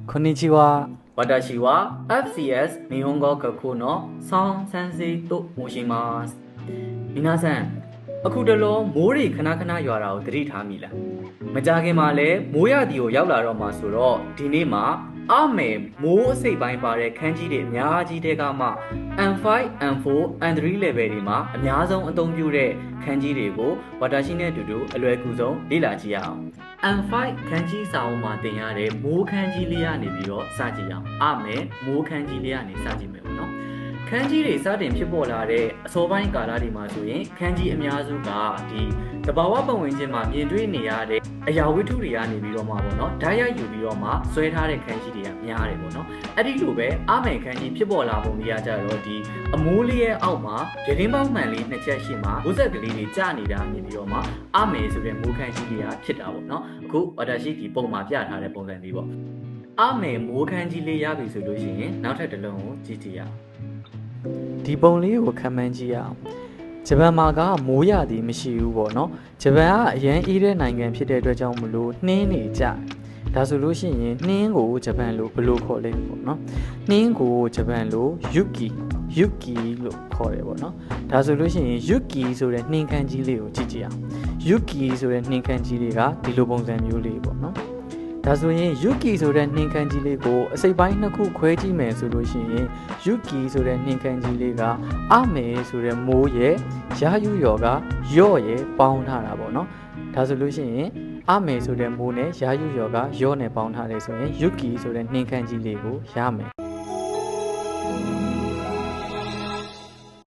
こんにちは。私は FCS 日本語学校の孫先生と申します。皆さん、အခုတလောမိုးတွေခဏခဏရွာတာကိုသတိထားမိလားမကြခင်မှာလဲမိုးရသည်ကိုရောက်လာတော့မှဆိုတော့ဒီနေ့မှာအမယ်မိုးအစိပ်ပိုင်းပါတဲ့ခန်းကြီးတွေအများကြီးတဲကမှ N5, N4, N3 level တွေမှာအများဆုံးအသုံးပြုတဲ့ခန်းကြီးတွေကိုဝါတာရှိနဲ့အတူတူအလွယ်ကူဆုံးလေ့လာကြည့်ရအောင် N5 ခန်းကြီးစာအုပ်မှာသင်ရတဲ့မိုးခန်းကြီးလေးရနေပြီးတော့စကြည့်အောင်အမယ်မိုးခန်းကြီးလေးရနေစကြည့်မယ်ပေါ့နော်ခန်းကြီးတွေစတင်ဖြစ်ပေါ်လာတဲ့အစောပိုင်းကာလတွေမှာဆိုရင်ခန်းကြီးအများစုကဒီတဘာဝပတ်ဝန်းကျင်မှာမြင်တွေ့နေရတဲ့အရာဝတ္ထုတွေကနေပြီးတော့မှပေါ့နော်ဓာတ်ရိုက်ယူပြီးတော့မှဆွဲထားတဲ့ခန်းကြီးတွေကများတယ်ပေါ့နော်အဲ့ဒီလိုပဲအမယ်ခန်းကြီးဖြစ်ပေါ်လာပုံလေးရကြတော့ဒီအမိုးလေးရဲ့အောက်မှာရင်းပေါင်းမှန်လေးနှစ်ချက်ရှိမှဘုဇက်ကလေးတွေကျနေတာမြင်ပြီးတော့မှအမယ်ဆိုတဲ့မိုးခန်းကြီးတွေကဖြစ်တာပေါ့နော်အခုဝါတာရှိဒီပုံမှာပြထားတဲ့ပုံစံလေးပေါ့အမယ်မိုးခန်းကြီးလေးရပြီဆိုလို့ရှိရင်နောက်ထပ်တစ်လုံးကိုကြည့်ကြည့်ရအောင် ဒီပုံလေးကိုခံမှန်းကြည့်ရအောင်ဂျပန်မှာကမိုးရသည်မရှိဘူးပေါ့နော်ဂျပန်ကအရန်အေးတဲ့နိုင်ငံဖြစ်တဲ့အတွက်ကြောင့်မလို့နှင်းနေကြဒါဆိုလို့ရှိရင်နှင်းကိုဂျပန်လိုဘယ်လိုခေါ်လဲပေါ့နော်နှင်းကိုဂျပန်လိုယူကီလို့ခေါ်တယ်ပေါ့နော်ဒါဆိုလို့ရှိရင်ယူကီဆိုတဲ့နှင်းခမ်းကြီးလေးကိုကြည့်ကြည့်အောင်ယူကီဆိုတဲ့နှင်းခမ်းကြီးလေးကဒီလိုပုံစံမျိုးလေးပေါ့နော်ဒါဆိုရင်ယူကီဆိုတဲ့နှင်းခမ်းကြီးလေးကိုအစိပ်ပိုင်းနှစ်ခုခွဲကြည့်မယ်ဆိုလို့ရှိရင်ယူကီဆိုတဲ့နှင်းခမ်းကြီးလေးကအမေဆိုတဲ့မိုးရဲ့ရာယူရော်ကယော့ရဲ့ပေါင်းထားတာပေါ့နော်ဒါဆိုလို့ရှိရင်အမေဆိုတဲ့မိုးနဲ့ရာယူရော်ကယော့နဲ့ပေါင်းထားတယ်ဆိုရင်ယူကီဆိုတဲ့နှင်းခမ်းကြီးလေးကိုရမယ်